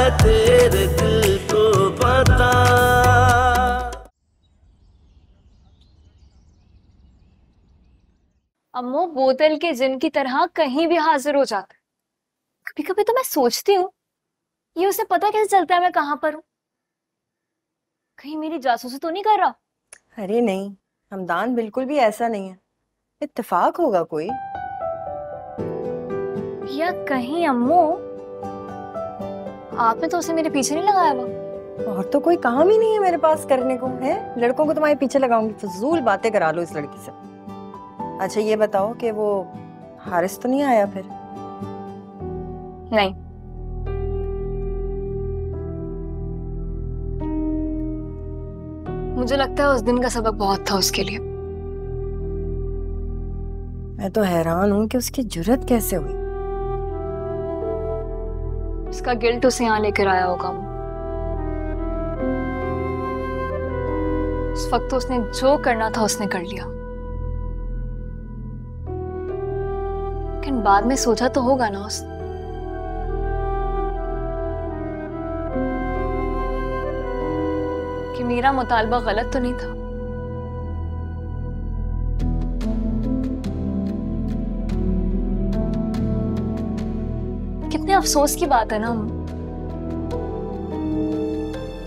है तेरे दिल को पता। अम्मू बोतल के जिन की तरह कहीं भी हाजिर हो जाता है। कभी कभी तो मैं सोचती हूँ ये उसे पता कैसे चलता है मैं कहाँ पर हूँ। कहीं मेरी जासूसी तो नहीं कर रहा। अरे नहीं, हमदान बिल्कुल भी ऐसा नहीं है, इत्तेफाक होगा कोई। या कहीं अम्मू आपने तो उसे मेरे पीछे नहीं लगाया हुआ। और तो कोई काम ही नहीं है मेरे पास करने को है। लड़कों को तुम्हारे पीछे लगाऊंगी, फजूल बातें करा लो इस लड़की से। अच्छा ये बताओ कि वो हारिस तो नहीं आया फिर? नहीं, मुझे लगता है उस दिन का सबक बहुत था उसके लिए। मैं तो हैरान हूँ कि उसकी जुर्रत कैसे हुई। उसका गिल्ट उसे यहाँ लेकर आया होगा। उस वक्त तो उसने जो करना था उसने कर लिया, लेकिन बाद में सोचा तो होगा ना उसने। कि मेरा मुतालबा गलत तो नहीं था। कितने अफसोस की बात है ना,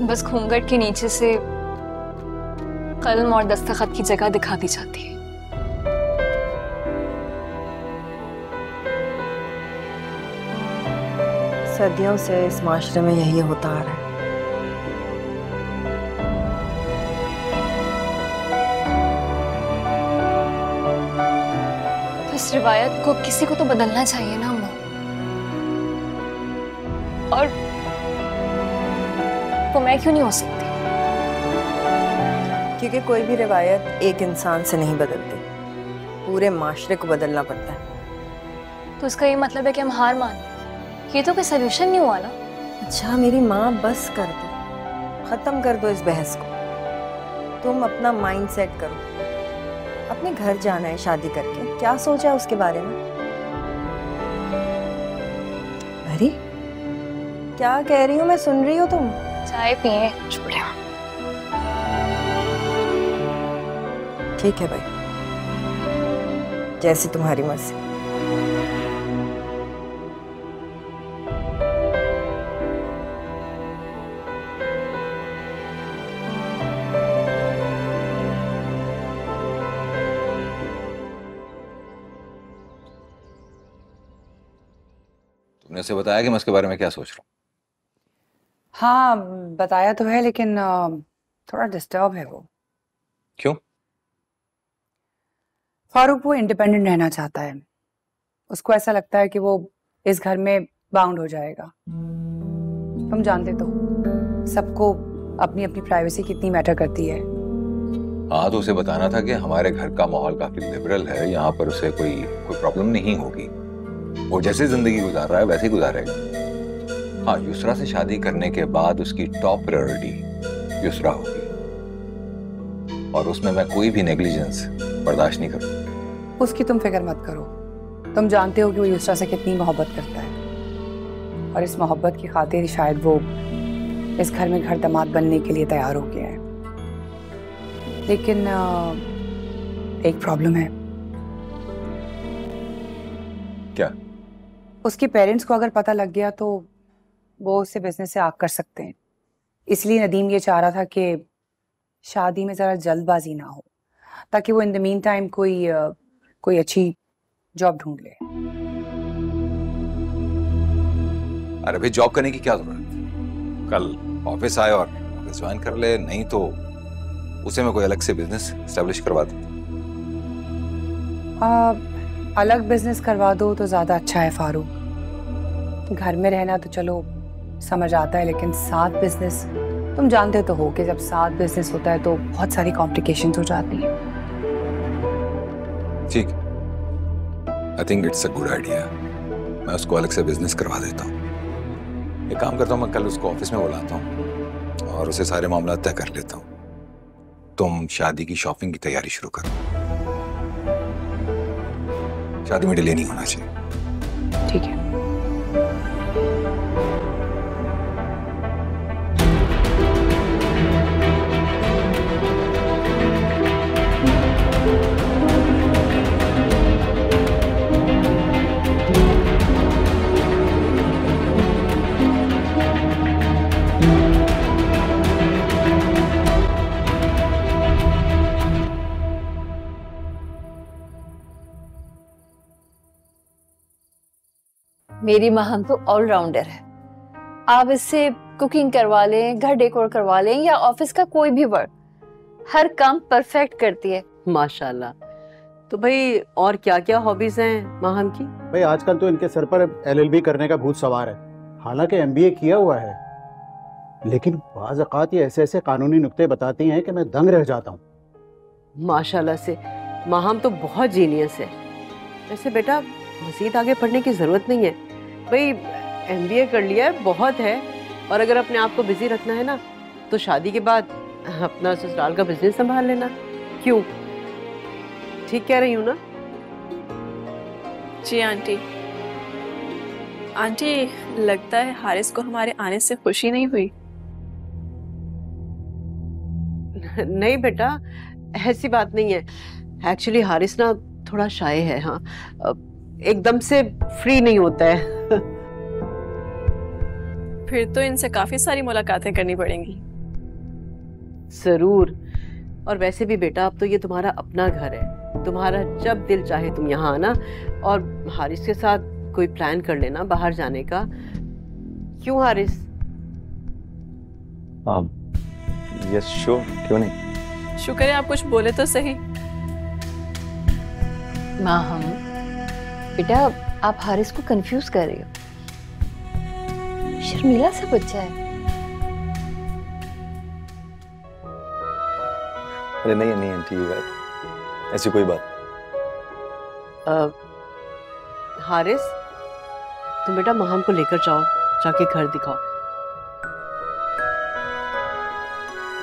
बस घूंघट के नीचे से कलम और दस्तखत की जगह दिखा दी जाती है। सदियों से इस माशरे में यही होता आ रहा है। तो इस रिवायत को किसी को तो बदलना चाहिए ना अम्मा। और वो मैं क्यों नहीं हो सकती? क्योंकि कोई भी रिवायत एक इंसान से नहीं बदलती, पूरे माशरे को बदलना पड़ता है। तो इसका ये मतलब है कि हम हार मान? ये तो कोई सोल्यूशन नहीं हुआ ना। अच्छा मेरी माँ, बस कर दो, खत्म कर दो इस बहस को। तुम अपना माइंड सेट करो। अपने घर जाना है शादी करके, क्या सोचा है उसके बारे में? अरे क्या कह रही हूँ मैं, सुन रही हो तुम? चाय पिए छोड़े। ठीक है भाई, जैसी तुम्हारी मर्जी। तुमने उसे बताया कि मैं उसके बारे में क्या सोच रहा हूँ? हाँ बताया तो है, लेकिन थोड़ा डिस्टर्ब है वो। क्यों? फारूक वो इंडिपेंडेंट रहना चाहता है। उसको ऐसा लगता है कि वो इस घर में बाउंड हो जाएगा। तुम जानते तो हो, सबको अपनी अपनी प्राइवेसी कितनी मैटर करती है। हाँ तो उसे बताना था कि हमारे घर का माहौल काफी लिबरल है, यहाँ पर उसे कोई प्रॉब्लम नहीं होगी। वो जैसे जिंदगी गुजार रहा है वैसे ही गुजारेगा। हाँ, युसरा से शादी करने के बाद उसकी टॉप प्रायोरिटी युसरा होगी, और उसमें मैं कोई भी नेग्लिजेंस बर्दाश्त नहीं करूँ। उसकी तुम फिक्र मत करो। तुम जानते हो कि वो युसरा से कितनी मोहब्बत करता है, और इस मोहब्बत की खातिर शायद वो इस घर में घर दामाद बनने के लिए तैयार हो गया है। लेकिन एक प्रॉब्लम है। क्या? उसके पेरेंट्स को अगर पता लग गया तो वो उससे बिजनेस से आग कर सकते हैं। इसलिए नदीम ये चाह रहा था कि शादी में जरा जल्दबाजी ना हो, ताकि वो इन द मीन टाइम कोई अच्छी जॉब ढूंढ ले। अरे भाई, जॉब करने की क्या जरूरत? कल ऑफिस आए और ऑफिस ज्वाइन कर ले, नहीं तो उसे मैं कोई अलग से बिजनेस एस्टेब्लिश करवा दूं। अलग बिजनेस करवा दो तो ज्यादा अच्छा है फारूक। घर में रहना तो चलो समझ आता है, लेकिन साथ बिजनेस, तुम जानते तो हो कि जब साथ बिजनेस होता है तो बहुत सारी कॉम्प्लिकेशंस हो जाती हैं। ठीक, I think it's a good idea. मैं उसको अलग से बिजनेस करवा देता हूँ। एक काम करता हूँ, मैं कल उसको ऑफिस में बुलाता हूँ और उसे सारे मामला तय कर लेता हूँ। तुम शादी की शॉपिंग की तैयारी शुरू करो। शादी में डिले नहीं होना चाहिए। ठीक है। मेरी महम तो ऑलराउंडर है। आप इससे कुकिंग करवा लें, घर डेकोर करवा लें या ऑफिस का कोई भी वर्क, हर काम परफेक्ट करती है। माशाल्लाह। तो भाई और क्या क्या हॉबीज हैं महम की? भाई आजकल तो इनके सर पर LLB करने का भूत सवार है। हालांकि MBA किया हुआ है, लेकिन बाज़ औक़ात ये ऐसे ऐसे कानूनी नुक्ते बताती हैं कि मैं दंग रह जाता हूँ। माशाल्लाह से महम तो बहुत जीनियस है। वैसे बेटा मज़ीद आगे पढ़ने की ज़रूरत नहीं है भाई, MBA कर लिया है बहुत है। और अगर अपने आप को बिजी रखना है ना तो शादी के बाद अपना ससुराल का बिजनेस संभाल लेना। क्यों, ठीक कह रही हूँ ना? जी आंटी। आंटी लगता है हारिस को हमारे आने से खुशी नहीं हुई। नहीं बेटा ऐसी बात नहीं है। एक्चुअली हारिस ना थोड़ा शाय है। हाँ, एकदम से फ्री नहीं होता है। फिर तो इनसे काफी सारी मुलाकातें करनी पड़ेंगी। जरूर। और वैसे भी बेटा अब तो ये तुम्हारा अपना घर है, तुम्हारा जब दिल चाहे तुम यहाँ आना। और हारिस के साथ कोई प्लान कर लेना बाहर जाने का। क्यों हारिस? यस श्योर, क्यों नहीं। शुक्र है आप कुछ बोले तो सही। महम बेटा आप हारिस को कंफ्यूज कर रही हो, शर्मीला सा बच्चा है। अरे नहीं नहीं आंटी, ऐसी कोई बात। हारिस तुम बेटा महम को लेकर जाओ, जाके घर दिखाओ।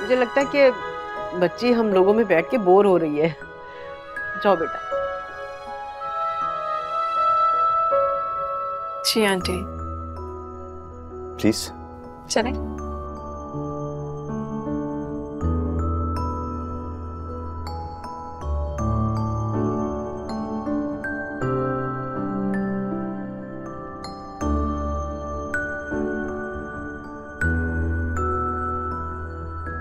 मुझे लगता है कि बच्ची हम लोगों में बैठ के बोर हो रही है। जाओ बेटा। जी आंटी। प्लीज चलें।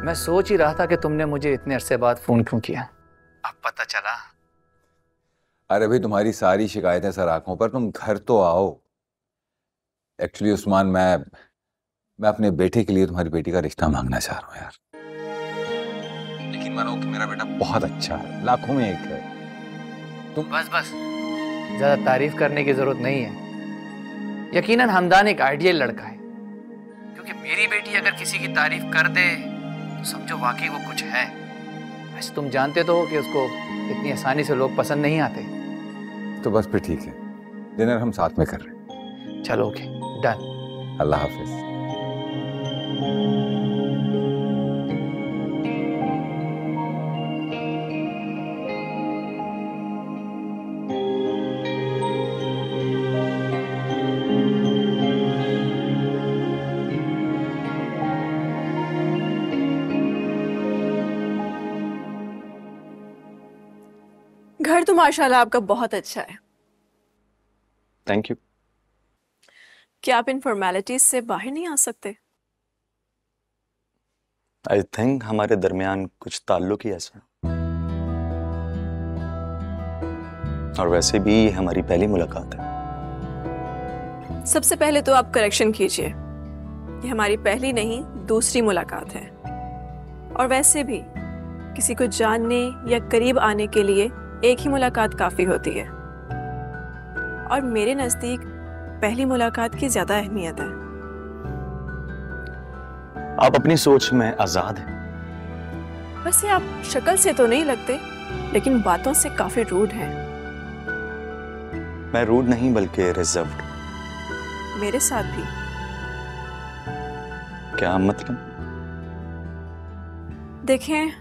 मैं सोच ही रहा था कि तुमने मुझे इतने अरसे बाद फोन क्यों किया। अब पता चला। अरे भाई तुम्हारी सारी शिकायतें सर आंखों पर, तुम घर तो आओ। एक्चुअली उस्मान मैं अपने बेटे के लिए तुम्हारी बेटी का रिश्ता मांगना चाह रहा हूँ यार। लेकिन मानो कि मेरा बेटा बहुत अच्छा है, लाखों में एक है। तुम बस ज्यादा तारीफ करने की जरूरत नहीं है। यकीनन हमदान एक आइडियल लड़का है, क्योंकि मेरी बेटी अगर किसी की तारीफ कर दे तो समझो वाकई वो कुछ है। वैसे तुम जानते तो हो कि उसको इतनी आसानी से लोग पसंद नहीं आते। तो बस फिर ठीक है, डिनर हम साथ में कर रहे हैं। चलो ओके डन। अल्लाह हाफिज। घर तो माशाल्लाह आपका बहुत अच्छा है। Thank you. क्या आप इन फॉर्मेलिटीज से बाहर नहीं आ सकते? आई थिंक हमारे दरमियान कुछ ताल्लुक ही ऐसा। और वैसे भी ये हमारी पहली मुलाकात है। सबसे पहले तो आप करेक्शन कीजिए, ये हमारी पहली नहीं दूसरी मुलाकात है। और वैसे भी किसी को जानने या करीब आने के लिए एक ही मुलाकात काफी होती है। और मेरे नजदीक पहली मुलाकात की ज्यादा अहमियत है। आप अपनी सोच में आजाद हैं। वैसे आप शक्ल से तो नहीं लगते, लेकिन बातों से काफी रूड हैं। मैं रूड नहीं बल्कि रिजर्व्ड। मेरे साथ भी। क्या मतलब? देखें,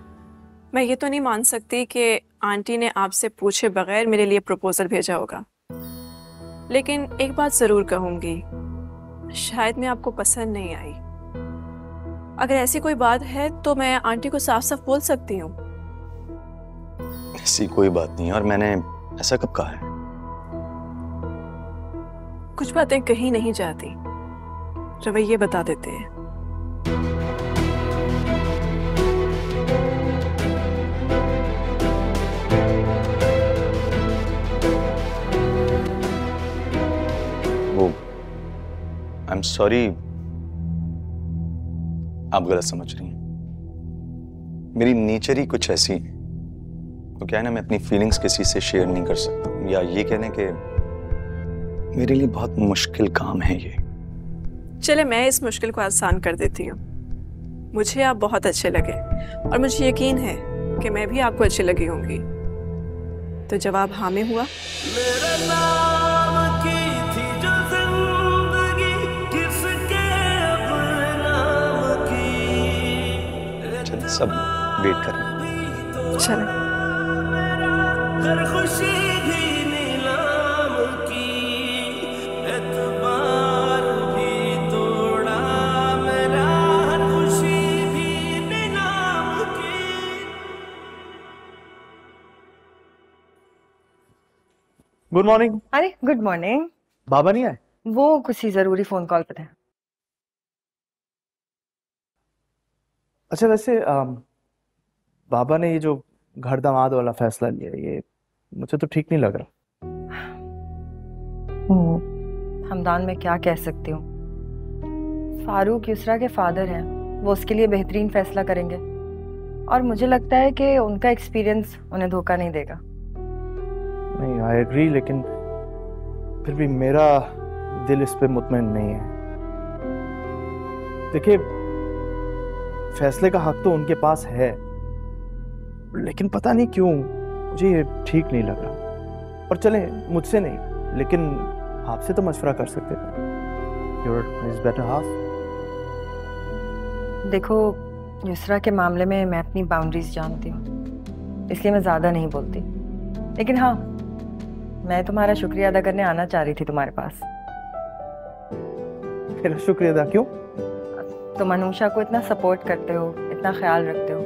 मैं ये तो नहीं मान सकती कि आंटी ने आपसे पूछे बगैर मेरे लिए प्रपोजल भेजा होगा। लेकिन एक बात जरूर कहूंगी, शायद मैं आपको पसंद नहीं आई। अगर ऐसी कोई बात है तो मैं आंटी को साफ साफ बोल सकती हूँ। ऐसी कोई बात नहीं, और मैंने ऐसा कब कहा है? कुछ बातें कही नहीं जाती, रवैये बता देते हैं। I'm sorry, आप गलत समझ रही हैं। मेरी नेचर ही कुछ ऐसी है। तो क्या है ना, मैं अपनी फीलिंग्स किसी से शेयर नहीं कर सकता, या ये कहने के मेरे लिए बहुत मुश्किल काम है ये। चले मैं इस मुश्किल को आसान कर देती हूँ। मुझे आप बहुत अच्छे लगे और मुझे यकीन है कि मैं भी आपको अच्छी लगी होंगी। तो जवाब हाँ में हुआ। मेरे नाम की थी जो जिंदगी, किसके अपने नाम की। चल सब वेट कर रहे हैं। चले। हर खुशी भी नीलाम की, एतबार भी तोड़ा मेरा, हर खुशी भी नीलाम की। Good morning. अरे गुड मॉर्निंग। बाबा नहीं आए? वो किसी जरूरी फोन कॉल पर है। अच्छा वैसे बाबा ने ये जो घर दामाद वाला फैसला लिया, ये मुझे तो ठीक नहीं लग रहा। हमदान मैं क्या कह सकती हूँ, फारूक युसरा के फादर हैं, वो उसके लिए बेहतरीन फैसला करेंगे और मुझे लगता है कि उनका एक्सपीरियंस उन्हें धोखा नहीं देगा। नहीं, आई एग्री, लेकिन फिर भी मेरा दिल इस पे मुतमईन नहीं है। देखिए, फैसले का हक तो उनके पास है, लेकिन पता नहीं क्यों मुझे ये ठीक नहीं लग रहा। और चले, मुझसे नहीं लेकिन आपसे तो मशवरा कर सकते थे। You're his better half. देखो, युसरा के मामले में मैं अपनी बाउंड्रीज जानती हूँ, इसलिए मैं ज़्यादा नहीं बोलती। लेकिन हाँ, मैं तुम्हारा शुक्रिया अदा करने आना चाह रही थी तुम्हारे पास। मेरा शुक्रिया अदा क्यों? तुम अनुषा को इतना सपोर्ट करते हो, इतना ख्याल रखते हो।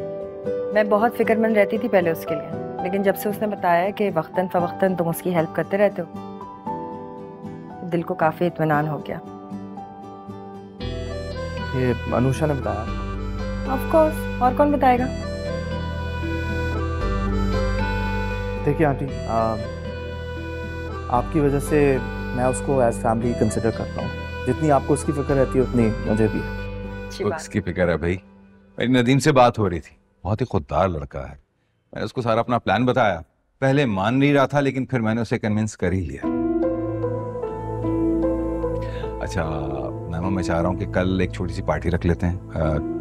मैं बहुत फिक्रमंद रहती थी पहले उसके लिए, लेकिन जब से उसने बताया कि वक्तन फवक्तन तुम उसकी हेल्प करते रहते हो, दिल को काफ़ी इत्मीनान हो गया। ये अनुषा ने बताया? ऑफ कोर्स, और कौन बताएगा? देखिए आंटी, आपकी वजह से मैं उसको एज फैमिली कंसिडर करता हूँ। जितनी आपको उसकी फिक्र रहती है उतनी मुझे भी है। उसकी फिक्र है भाई। मेरी नदीम से बात हो रही थी, बहुत ही खुददार लड़का है। मैंने उसको सारा अपना प्लान बताया, पहले मान नहीं रहा था, लेकिन फिर मैंने उसे कन्विंस कर ही लिया। अच्छा नामा, मैं चाह रहा हूँ कि कल एक छोटी सी पार्टी रख लेते हैं।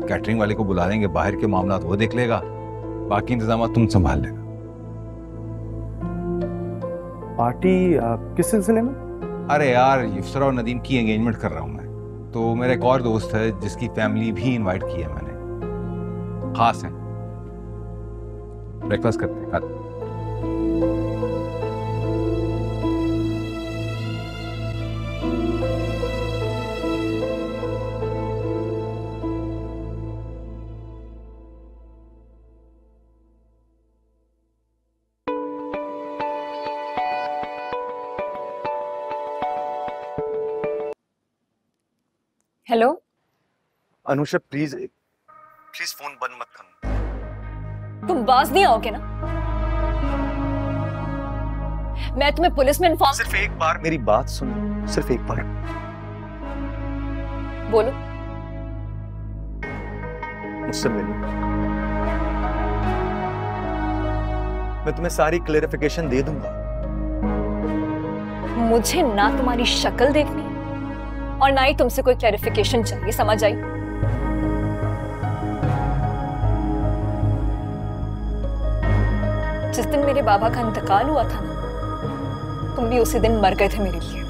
कैटरिंग वाले को बुला लेंगे, बाहर के मामला वो देख लेगा, बाकी इंतजाम तुम संभाल लेना। पार्टी किस सिलसिले में? अरे यार, युसरा और नदीम की एंगेजमेंट कर रहा हूँ मैं, तो मेरा एक और दोस्त है जिसकी फैमिली भी इनवाइट की है मैंने, खास है। ब्रेकफास्ट करते हैं। हेलो अनुषा प्लीज फोन बंद मत करना। तुम बाज नहीं आओगे ना? मैं तुम्हें पुलिस में इन्फॉर्म। सिर्फ एक बार मेरी बात सुनो, सिर्फ एक बार। बोलो। मुझसे मिलो, मैं तुम्हें सारी क्लेरिफिकेशन दे दूंगा। मुझे ना तुम्हारी शक्ल देखनी और ना ही तुमसे कोई क्लैरिफिकेशन चाहिए, समझ आई? जिस दिन मेरे बाबा का इंतकाल हुआ था ना, तुम भी उसी दिन मर गए थे मेरे लिए।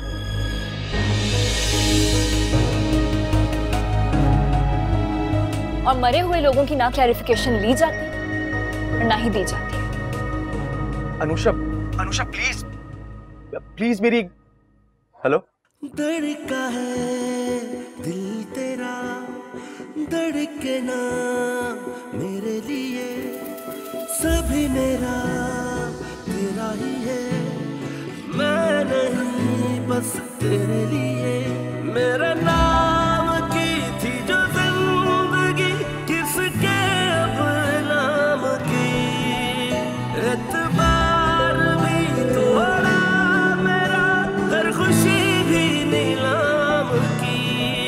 और मरे हुए लोगों की ना क्लैरिफिकेशन ली जाती और ना ही दी जाती है। अनुषा प्लीज मेरी। हेलो। धड़का है दिल तेरा, धड़के ना मेरे लिए, सभी मेरा तेरा ही है, मैं नहीं बस तेरे लिए। मेरे नाम की थी जो जिंदगी, किसके अब नाम की, एतबार भी तोड़ा मेरा, हर खुशी भी नीलाम की।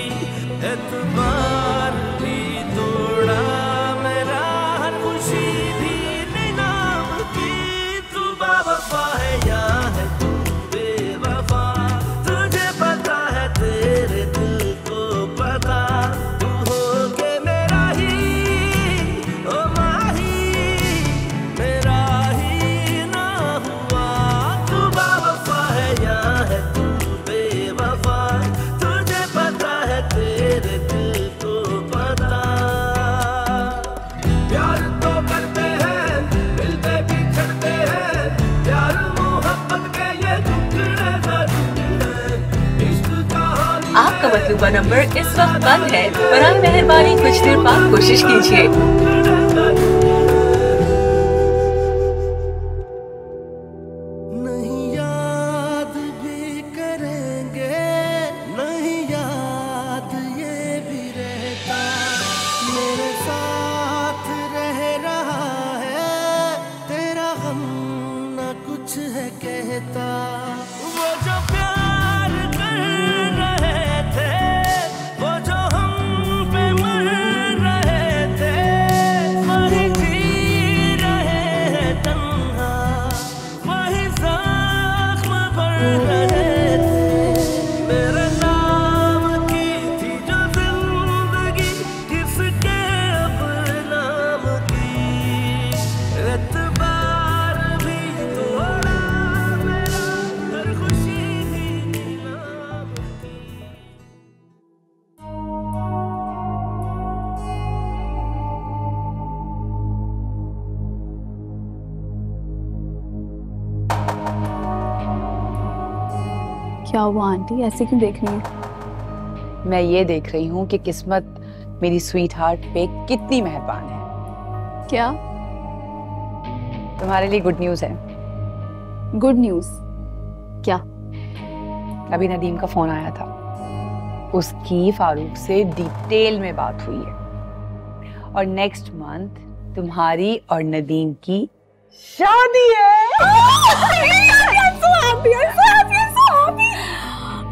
आपका मतलूबा नंबर इस वक्त बंद है, बराए मेहरबानी कुछ देर बाद कोशिश कीजिए। नहीं याद भी करेंगे, नहीं याद ये भी रहता, मेरे साथ रह रहा है तेरा गम ना कुछ है कहता। वो जो प्यार कर रहे थे, वो जो हम पे मर रहे थे, वही जी रहे हैं तन्हा, वही ज़ख्म भर रहे थे। मेरे नाम की थी जो जिंदगी, किसके अब नाम की, एतबार भी तोड़ा मेरा, हर खुशी भी नीलाम की। क्या हुआ आंटी, ऐसे क्यों देख रही है? मैं ये देख रही हूँ कि किस्मत मेरी स्वीट हार्ट पे कितनी मेहरबान है। क्या तुम्हारे लिए गुड न्यूज़ है। Good news? क्या? अभी नदीम का फोन आया था, उसकी फारूक से डिटेल में बात हुई है और नेक्स्ट मंथ तुम्हारी और नदीम की शादी है।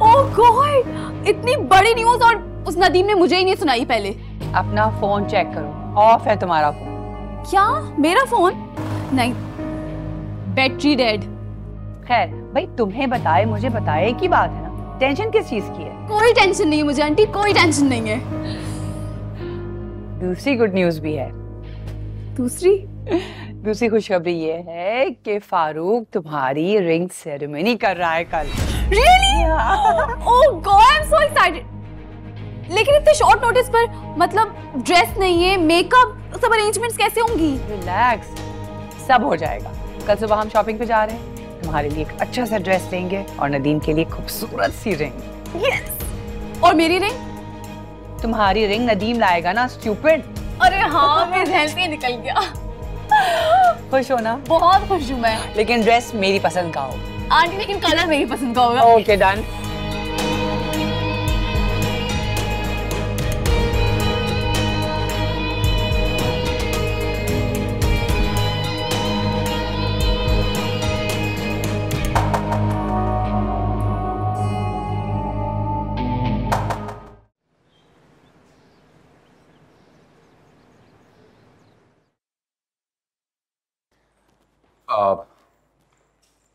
ओह गॉड, इतनी बड़ी न्यूज और उस नदीम ने मुझे ही नहीं सुनाई पहले। अपना फोन चेक करो, ऑफ है तुम्हारा फोन। क्या? मेरा फोन? नहीं, बैटरी डेड। खैर भाई, तुम्हें बताए मुझे बताए की बात है ना, टेंशन किस चीज की है? कोई टेंशन नहीं है मुझे आंटी, कोई टेंशन नहीं है। दूसरी गुड न्यूज भी है। दूसरी खुशखबरी ये है कि फारूक तुम्हारी रिंग सेरेमनी कर रहा है कल। Really? Oh God, I'm so excited. लेकिन इतने शॉर्ट नोटिस पर, मतलब ड्रेस नहीं है, मेकअप, सब अरेंजमेंट्स कैसे होंगी? रिलैक्स, सब हो जाएगा। कल सुबह हम शॉपिंग पे जा रहे हैं, तुम्हारे लिए एक अच्छा सा ड्रेस लेंगे और नदीम के लिए खूबसूरत सी रिंग। Yes. और मेरी रिंग? तुम्हारी रिंग नदीम लाएगा ना, स्टूपिड। अरे हाँ, मेरे ध्यान से निकल गया। खुश हो ना? बहुत खुश हूँ मैं। लेकिन ड्रेस मेरी पसंद का हो। आंटी, लेकिन कलर मेरी पसंद का होगा। Okay done.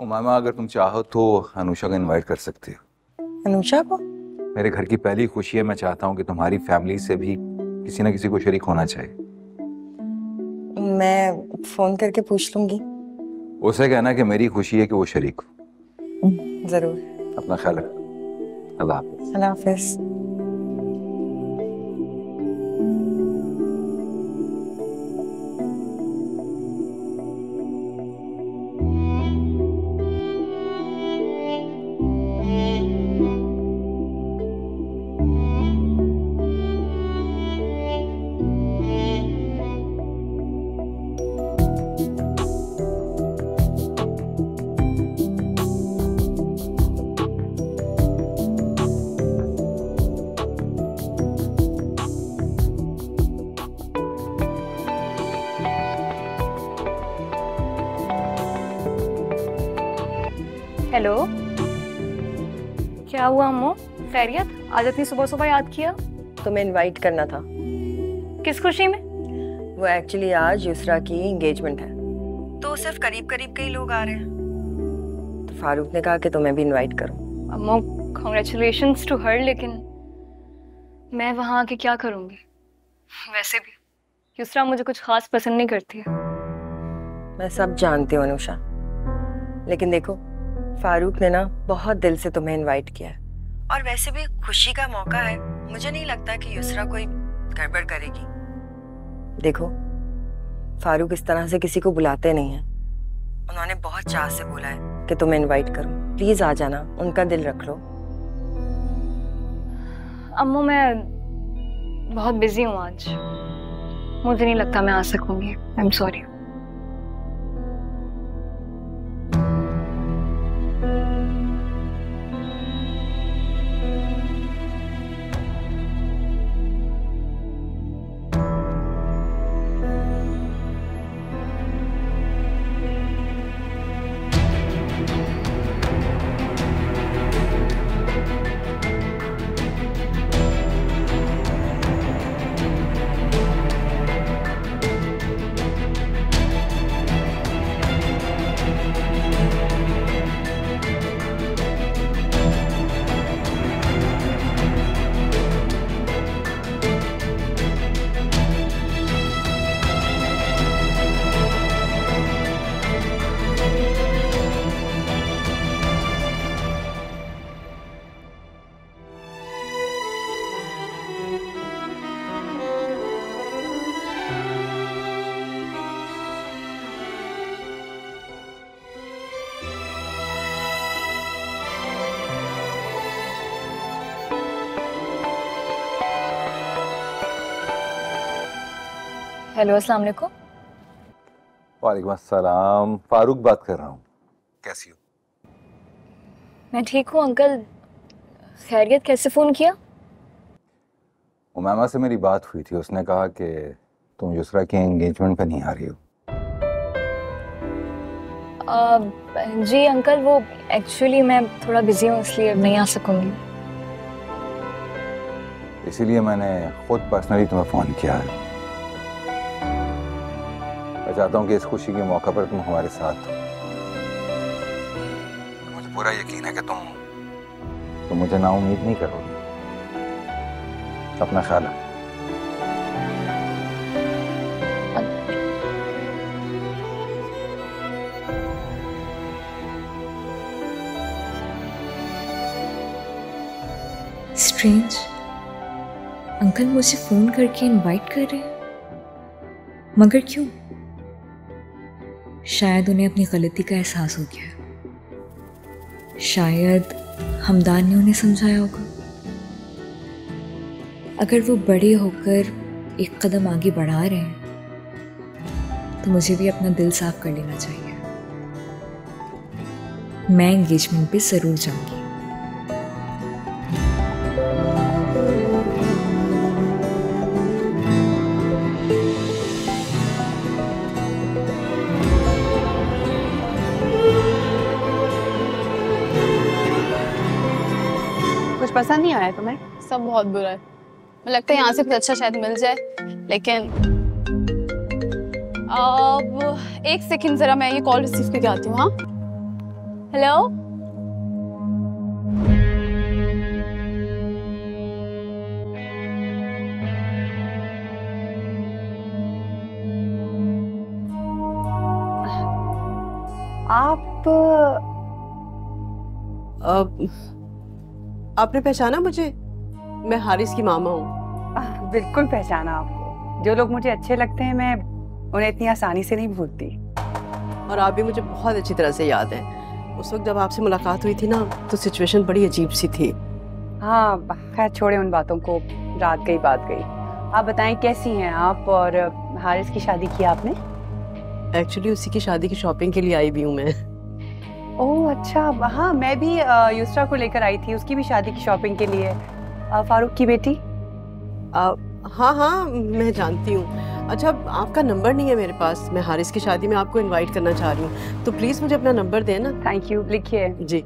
उमामा, अगर तुम चाहो तो अनुषा को इनवाइट कर सकती हो। अनुषा को? मेरे घर की पहली खुशी है, मैं चाहता हूँ कि तुम्हारी फैमिली से भी किसी ना किसी को शरीक होना चाहिए। मैं फोन करके पूछ लूंगी। उसे कहना कि मेरी खुशी है कि वो शरीक हो। जरूर। अपना ख्याल रखो। अल्लाह हाफिज। अल्लाह हाफिज। हेलो, क्या हुआ अम्मू? खैरियत? आज इतनी सुबह सुबह याद किया? तुम्हें इनवाइट करना था। किस खुशी में? वो एक्चुअली आज युसरा की एंगेजमेंट है, तो सिर्फ करीब करीब के ही लोग आ रहे हैं। तो फारूक ने कहा कि तुम्हें भी इनवाइट करूं। अम्मू, कांग्रेचुलेशंस टू हर, लेकिन मैं वहाँ आके क्या करूँगी? वैसे भी युसरा मुझे कुछ खास पसंद नहीं करती है। मैं सब जानती हूँ अनुषा, लेकिन देखो फारूक ने ना बहुत दिल से तुम्हें इनवाइट किया है, और वैसे भी खुशी का मौका है, मुझे नहीं लगता कि युसरा कोई गड़बड़ करेगी। देखो फारूक इस तरह से किसी को बुलाते नहीं हैं, उन्होंने बहुत चाह से बोला है कि तुम्हें इनवाइट करूं। प्लीज आ जाना, उनका दिल रख लो। अम्मू मैं बहुत बिजी हूँ आज, मुझे नहीं लगता मैं आ सकूंगी। I am sorry. हेलो, अस्सलाम वालेकुम। वालेकुम अस्सलाम। फारूक बात कर रहा हूँ। कैसी हो? मैं ठीक हूँ अंकल। खैरियत? कैसे फ़ोन किया? उमामा से मेरी बात हुई थी, उसने कहा कि तुम युसरा के एंगेजमेंट पे नहीं आ रही हो। जी अंकल, वो एक्चुअली मैं थोड़ा बिजी हूँ इसलिए नहीं आ सकूंगी। इसीलिए मैंने खुद पर्सनली तुम्हें फ़ोन किया है। मैं चाहता हूँ कि इस खुशी के मौका पर तुम हमारे साथ हो। मुझे पूरा यकीन है कि तुम मुझे नाउम्मीद नहीं करोगे। अपना ख्याल रखो। स्ट्रेंज, अंकल मुझे फोन करके इनवाइट कर रहे हैं, मगर क्यों? शायद उन्हें अपनी गलती का एहसास हो गया है। शायद हमदान ने उन्हें समझाया होगा। अगर वो बड़े होकर एक कदम आगे बढ़ा रहे हैं तो मुझे भी अपना दिल साफ कर लेना चाहिए। मैं एंगेजमेंट पे जरूर जाऊंगी। कुछ पसंद नहीं आया तुम्हें? सब बहुत बुरा है। मुझे लगता है यहाँ से कुछ अच्छा शायद मिल जाए, लेकिन अब एक सेकंड जरा मैं ये कॉल रिसीव करके आती हूँ। हाँ, हेलो। आपने पहचाना मुझे? मैं हारिस की मामा हूँ। बिल्कुल पहचाना आपको। जो लोग मुझे अच्छे लगते हैं मैं उन्हें इतनी आसानी से नहीं भूलती। और आप भी मुझे बहुत अच्छी तरह से याद है। उस वक्त जब आपसे मुलाकात हुई थी ना, तो सिचुएशन बड़ी अजीब सी थी। हाँ, खैर छोड़े उन बातों को, रात गई बात गई। आप बताएं कैसी हैं आप? और हारिस की शादी की आपने? एक्चुअली उसी की शादी की शॉपिंग के लिए आई भी हूँ मैं। ओह अच्छा, हाँ मैं भी युसरा को लेकर आई थी, उसकी भी शादी की शॉपिंग के लिए। फारूक की बेटी? हाँ हाँ मैं जानती हूँ। अच्छा, आपका नंबर नहीं है मेरे पास। मैं हारिस की शादी में आपको इनवाइट करना चाह रही हूँ, तो प्लीज़ मुझे अपना नंबर दें ना। थैंक यू, लिखिए। जी।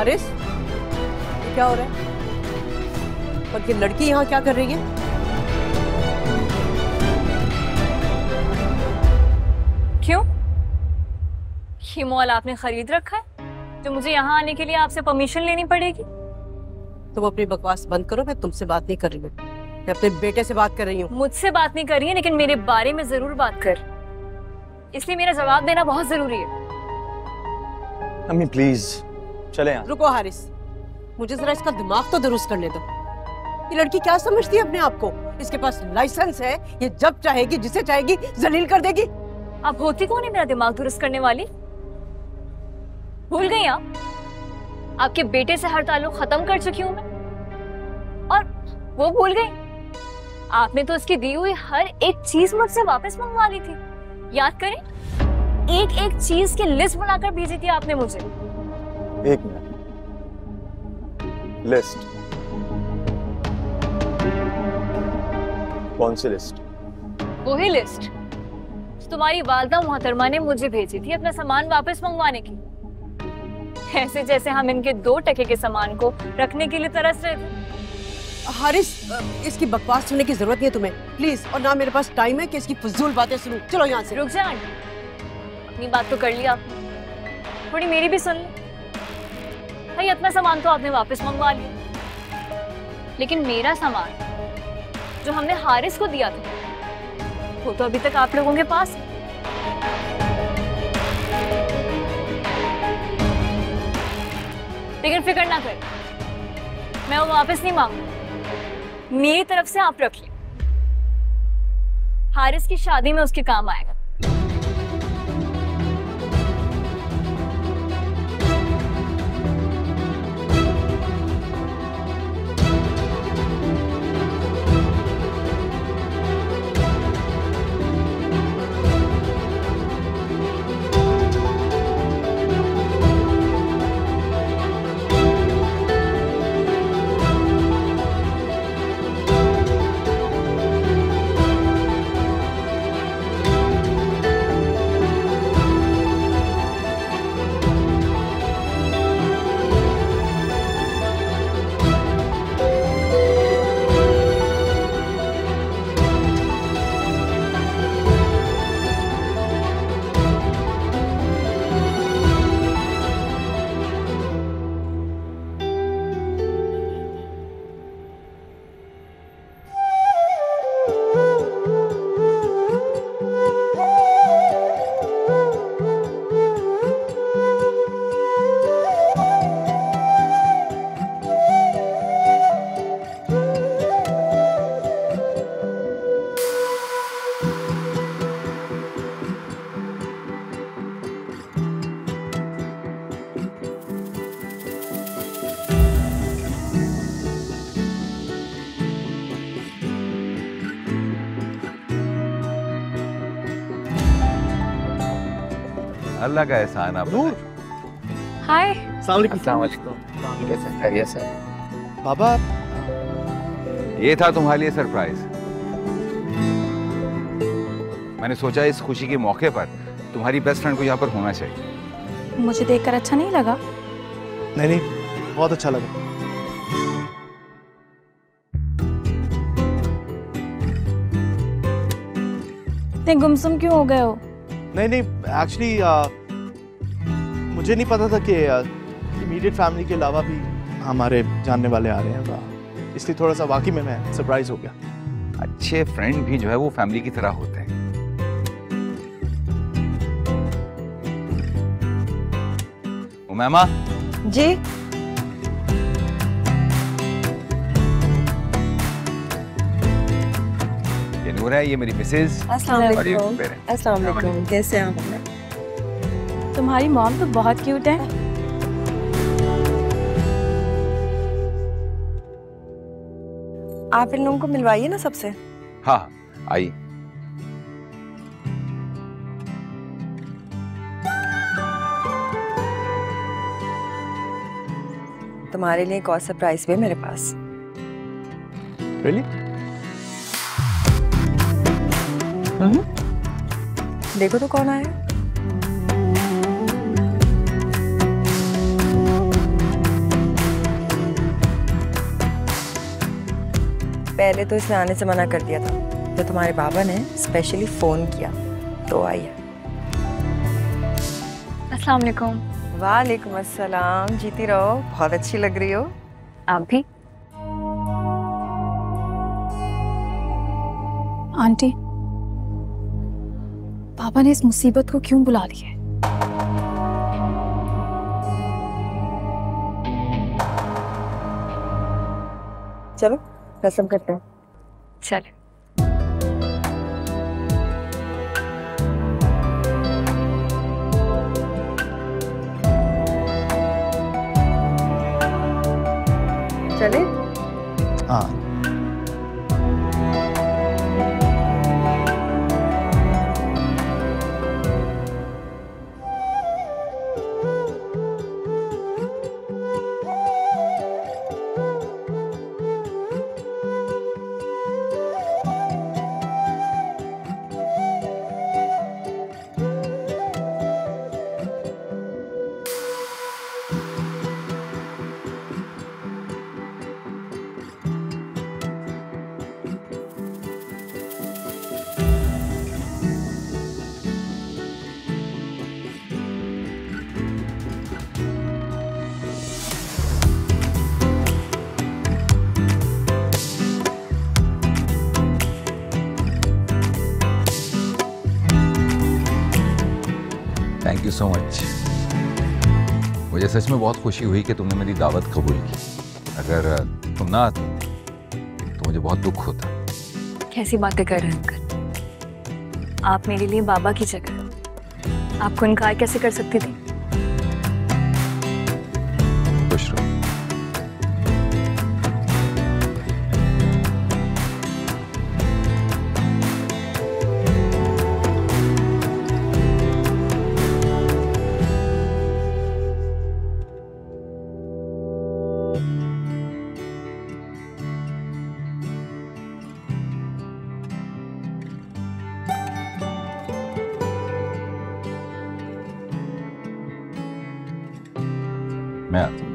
हारिस, ये क्या हो रहा है? और ये लड़की यहाँ क्या कर रही है? क्यों? ये मॉल आपने खरीद रखा है जो मुझे यहाँ आने के लिए आपसे परमिशन लेनी पड़ेगी? तुम अपनी बकवास बंद करो, मैं तुमसे बात नहीं कर रही हूँ, मैं अपने बेटे से बात कर रही हूँ। मुझसे बात नहीं कर रही है, लेकिन मेरे बारे में जरूर बात कर, इसलिए मेरा जवाब देना बहुत जरूरी है। अम्मी प्लीज चले यहाँ। रुको हारिस, मुझे जरा इसका दिमाग तो दुरुस्त करने दो। ये लड़की क्या समझती है अपने आप को? इसके पास लाइसेंस है, ये जब चाहेगी जिसे चाहेगी जलील कर देगी। आप होती कौन है मेरा दिमाग दुरुस्त करने वाली? भूल गई आप? आपके बेटे से हर ताल्लुक खत्म कर चुकी हूं मैं, और वो भूल गई? आपने तो उसकी दी हुई हर एक चीज मुझसे वापस मंगवा ली थी, याद करें? एक एक चीज की लिस्ट बनाकर भेजी थी आपने मुझे। एक मिनट, लिस्ट? कौन सी लिस्ट? वही लिस्ट तुम्हारी वालदा मोहतरमा ने मुझे भेजी थी अपना सामान वापस मंगवाने की। ऐसे जैसे हम इनके 2 टके के सामान को रखने के लिए तरस रहे थे। हारिस, इसकी बकवास सुनने की जरूरत नहीं है तुम्हें, प्लीज। और ना मेरे पास टाइम है कि इसकी फजूल बातें सुनूं। चलो यहाँ से। रुक जा आंटी, अपनी बात तो कर लिया आपने, थोड़ी मेरी भी सुन लो। भाई अपना सामान तो आपने वापस मंगवा लिया, लेकिन मेरा सामान जो हमने हारिस को दिया था वो तो अभी तक आप लोगों के पास है। लेकिन फिक्र ना करें, मैं वो वापस नहीं मांगूंगी, मेरी तरफ से आप रख लें। हारिस की शादी में उसके काम आएगा। अल्लाह का एहसान आप। नूर, हाय। अस्सलाम वालेकुम। कैसे खैरियत से? बाबा, ये था तुम्हारे लिए सरप्राइज। मैंने सोचा इस खुशी के मौके पर तुम्हारी बेस्ट फ्रेंड को यहाँ पर होना चाहिए। मुझे देखकर अच्छा नहीं लगा? नहीं नहीं, बहुत अच्छा लगा। इतने गुमसुम क्यों हो गए हो? नहीं नहीं, एक्चुअली मुझे नहीं पता था कि इमीडिएट फैमिली के अलावा भी हमारे जानने वाले आ रहे हैं, इसलिए थोड़ा सा वाकई में मैं सरप्राइज हो गया। अच्छे फ्रेंड भी जो है वो फैमिली की तरह होते हैं। उमैमा जी, ये नूर है, ये मेरी मिसेज। अस्सलाम और ये वालेकुम। parent। अस्सलाम वालेकुम, कैसे हैं आप? तुम्हारी मॉम तो बहुत क्यूट है। आप इन लोगों को मिलवाइए ना सबसे। हाँ आई। तुम्हारे लिए एक और सरप्राइज भी है मेरे पास। Really? देखो तो कौन आया है। पहले तो इसने आने से मना कर दिया था, तो तुम्हारे बाबा ने स्पेशली फ़ोन किया तो आई है। अस्सलाम वालेकुम। वालेकुम अस्सलाम। जीती रहो, बहुत अच्छी लग रही हो। आप भी। आंटी, पापा ने इस मुसीबत को क्यों बुला लिया है? चलो रस्म करते हैं। चले। चले? हाँ। Thank you so much. मुझे सच में बहुत खुशी हुई कि तुमने मेरी दावत कबूल की। अगर तुम ना आती तो मुझे बहुत दुख होता। कैसी बातें कर रहे हैं अंकल? आप मेरे लिए बाबा की जगह, आपको इनकार कैसे कर सकती थी? खुश रहो। मैं आता हूँ।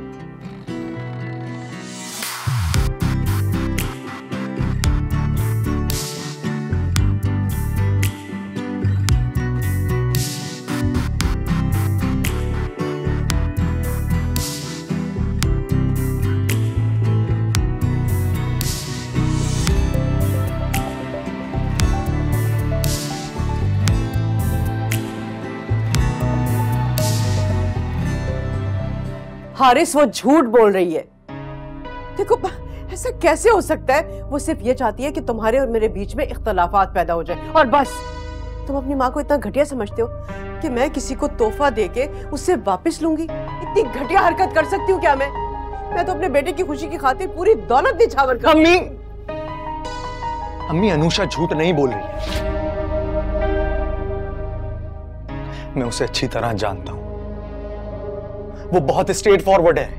हारिस, वो झूठ बोल रही है। देखो ऐसा कैसे हो सकता है? वो सिर्फ ये चाहती है कि तुम्हारे और मेरे बीच में इख्तलाफात पैदा हो जाए और बस। तुम अपनी माँ को इतना घटिया समझते हो कि मैं किसी को तोहफा देके उससे वापस लूंगी? इतनी घटिया हरकत कर सकती हूँ क्या मैं? मैं तो अपने बेटे की खुशी की खातिर पूरी दौलत निछावर कर। अम्मी, अम्मी अनुषा झूठ नहीं बोल रही है। मैं उसे अच्छी तरह जानता हूं। वो बहुत स्ट्रेट फॉरवर्ड है।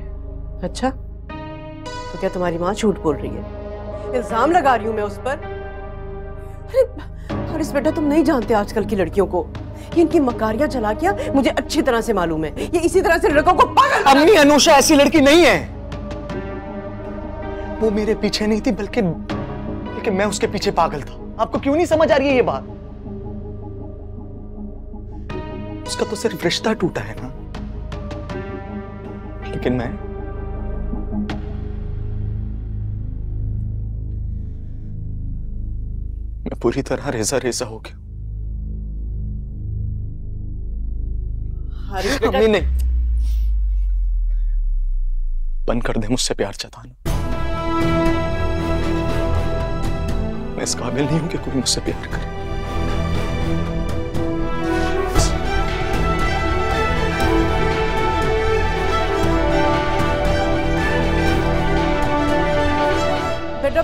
अच्छा, तो क्या तुम्हारी माँ झूठ बोल रही है? इल्जाम लगा रही हूं मैं उस पर? अरे बेटा, तुम नहीं जानते आजकल की लड़कियों को। ये इनकी मकारियां चालाकियां मुझे अच्छी तरह से मालूम है। ये इसी तरह से लड़कों को पागल। अम्मी, अनुषा ऐसी लड़की नहीं है। वो मेरे पीछे नहीं थी, बल्कि मैं उसके पीछे पागल था। आपको क्यों नहीं समझ आ रही है ये बात? उसका तो सिर्फ रिश्ता टूटा है ना, लेकिन मैं पूरी तरह रेजा रेजा हो गया। अम्मी नहीं, बंद कर दे मुझसे प्यार जताना। मैं इस काबिल नहीं हूं कि कोई मुझसे प्यार करे। बेटा,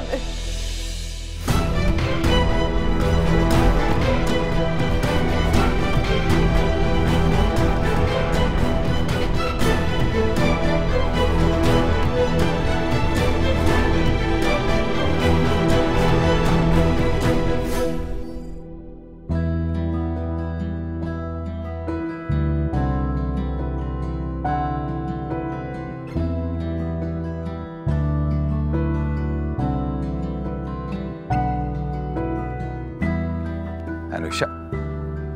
अनुषा।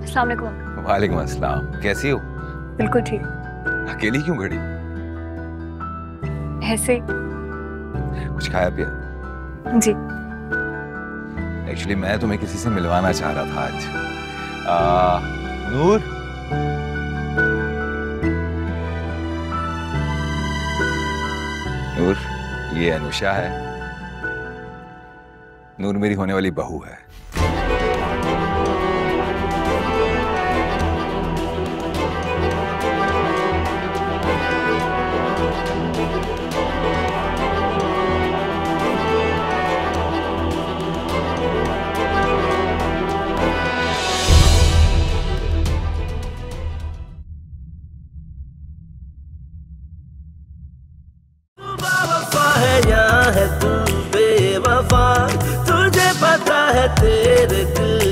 अस्सलाम वालेकुम। वालेकुम अस्सलाम, कैसी हो? बिल्कुल ठीक। अकेली क्यों खड़ी? ऐसे। कुछ खाया पिया? जी। एक्चुअली मैं तुम्हें किसी से मिलवाना चाह रहा था आज। नूर, नूर, ये अनुषा है। नूर मेरी होने वाली बहू है। है तू बेवफा, तुझे पता है तेरे दिल